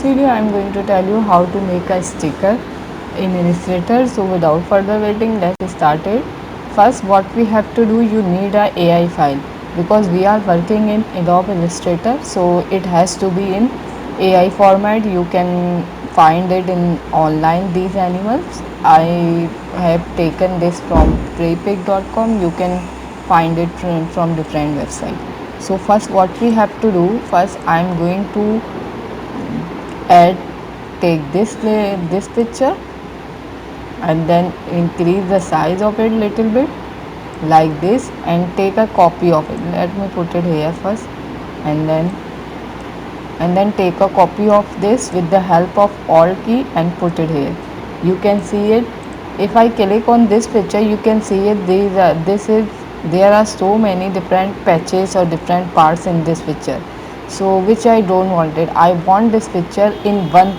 video I am going to tell you how to make a sticker in Illustrator. So without further waiting, let's start it. First, what we have to do, you need a AI file because we are working in Adobe Illustrator, so it has to be in AI format. You can find it in online, these animals. I have taken this from traypic.com. You can find it from different website. So first what we have to do, first I am going to add, take this picture and then increase the size of it little bit like this and take a copy of it. Let me put it here first and then take a copy of this with the help of alt key and put it here. You can see it. If I click on this picture, you can see it. There are so many different patches or different parts in this picture, so which I don't want it. I want this picture in one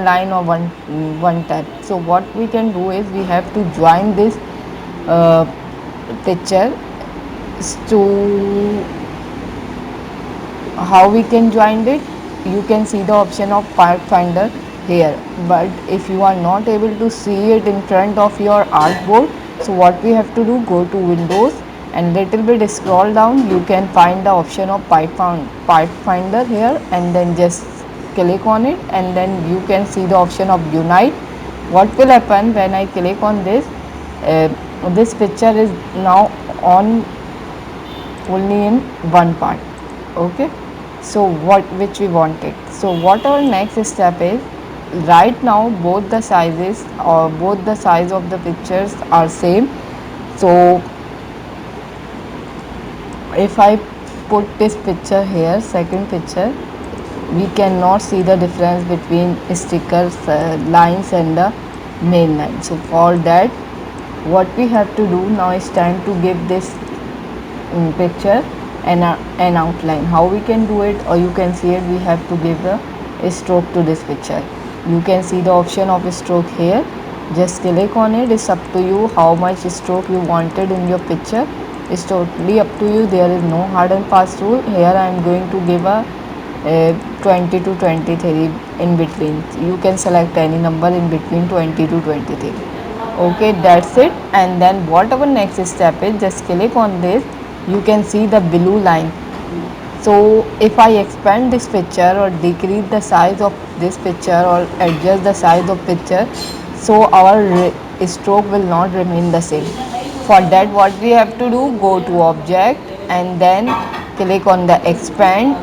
line or one tap. So what we can do is we have to join this uh, picture to. How we can join it, you can see the option of Pathfinder here, but if you are not able to see it in front of your artboard, so what we have to do, go to Windows and little bit scroll down. You can find the option of Pathfinder here and then just click on it and then you can see the option of Unite. What will happen when I click on this, this picture is now on only in one part. Okay, so which we wanted. So what our next step is, right now both the sizes or both the size of the pictures are same. So if I put this picture here, second picture, we cannot see the difference between stickers lines and the main line. So for that, what we have to do now is time to give this picture an outline. How we can do it, or you can see it, we have to give a stroke to this picture. You can see the option of stroke here. Just click on it. It's up to you how much stroke you wanted in your picture. It's totally up to you. There is no hard and fast rule. Here I am going to give a 20 to 23 in between. You can select any number in between 20 to 23. Okay, that's it. And then what our next step is, just click on this. You can see the blue line. So if I expand this picture or decrease the size of this picture or adjust the size of picture, so our stroke will not remain the same. For that, what we have to do, go to object and then click on the expand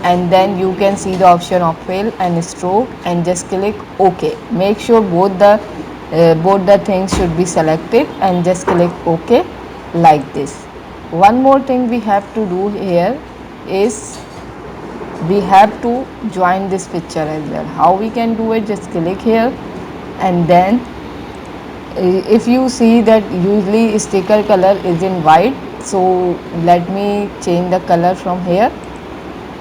and then you can see the option of fill and stroke and just click OK. Make sure both the things should be selected and just click OK like this. One more thing we have to do here is we have to join this picture as well. How we can do it, just click here and then if you see that usually sticker color is in white, so let me change the color from here.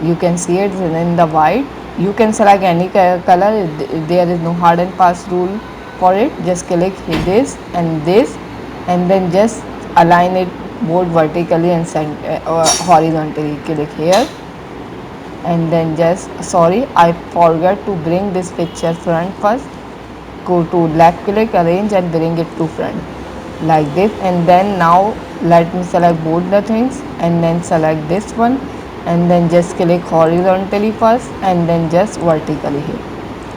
You can see it in the white. You can select any color. There is no hard and fast rule for it. Just click this and then just align it both vertically and horizontally. Click here and then just, sorry, I forgot to bring this picture front first. Go to left click, arrange and bring it to front like this, and then now let me select both the things and then select this one and then just click horizontally first and then just vertically here.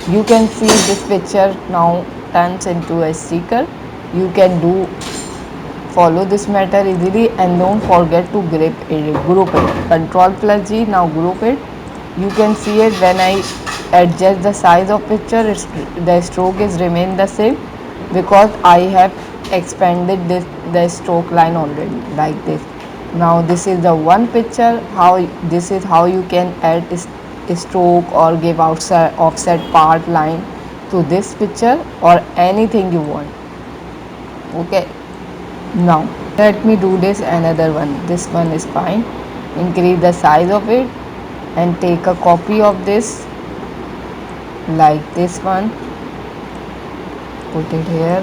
You can see this picture now turns into a sticker. You can do follow this matter easily and don't forget to group it. Control plus G, now group it. You can see it when I adjust the size of picture, the stroke is remain the same because I have expanded the stroke line already like this. Now this is the one picture. This is how you can add stroke or give outside offset part line to this picture or anything you want. Okay, now let me do this another one. This one is fine. Increase the size of it and take a copy of this like this one, put it here.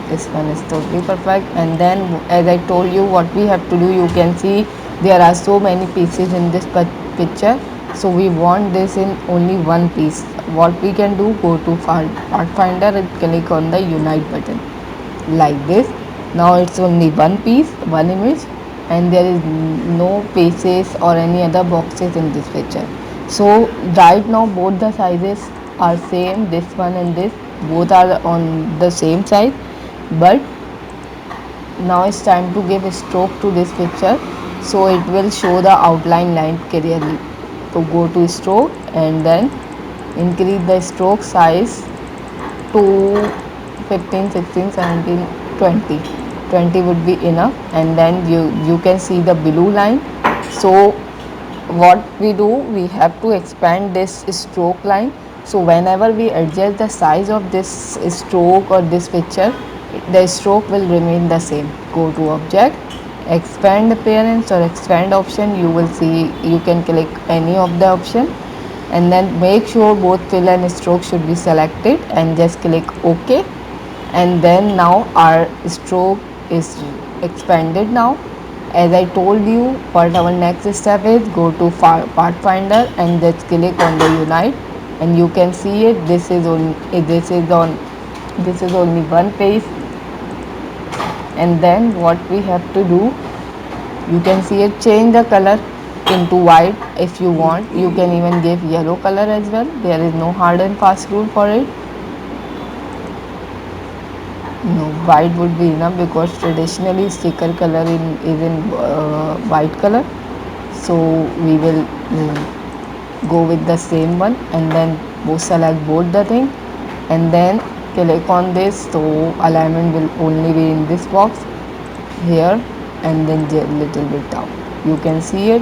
This one is totally perfect. And then as I told you, what we have to do, you can see there are so many pieces in this picture. So we want this in only one piece. What we can do, go to Pathfinder and click on the unite button like this. Now it's only one piece, one image, and there is no pages or any other boxes in this picture. So right now both the sizes are same, this one and this, both are on the same size, but now it's time to give a stroke to this picture, so it will show the outline line clearly. So go to stroke and then increase the stroke size to 15, 16, 17, 20. 20 would be enough, and then you can see the blue line. So what we do, we have to expand this stroke line. So whenever we adjust the size of this stroke or this picture, the stroke will remain the same. Go to object, expand appearance or expand option, you will see, you can click any of the option, and then make sure both fill and stroke should be selected and just click OK. And then now our stroke is expanded. Now as I told you, what our next step is, go to Pathfinder and just click on the unite, and you can see it. This is only one page. And then what we have to do, you can see it, change the color into white. If you want, you can even give yellow color as well. There is no hard and fast rule for it. No, white would be enough because traditionally sticker color is in white color. So we will go with the same one, and then select both the thing, and then click on this. So alignment will only be in this box here, and then little bit down. You can see it.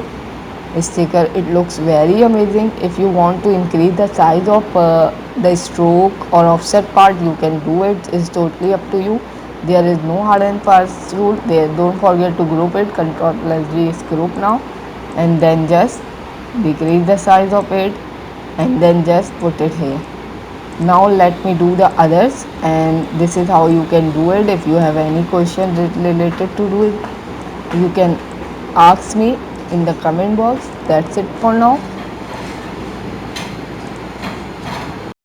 Sticker, it looks very amazing. If you want to increase the size of the stroke or offset part, you can do it. It's totally up to you. There is no hard and fast rule there. Don't forget to group it. Ctrl+G is group now, and then just decrease the size of it, and then just put it here. Now let me do the others, and this is how you can do it. If you have any question related to do it, you can ask me in the comment box. That's it for now.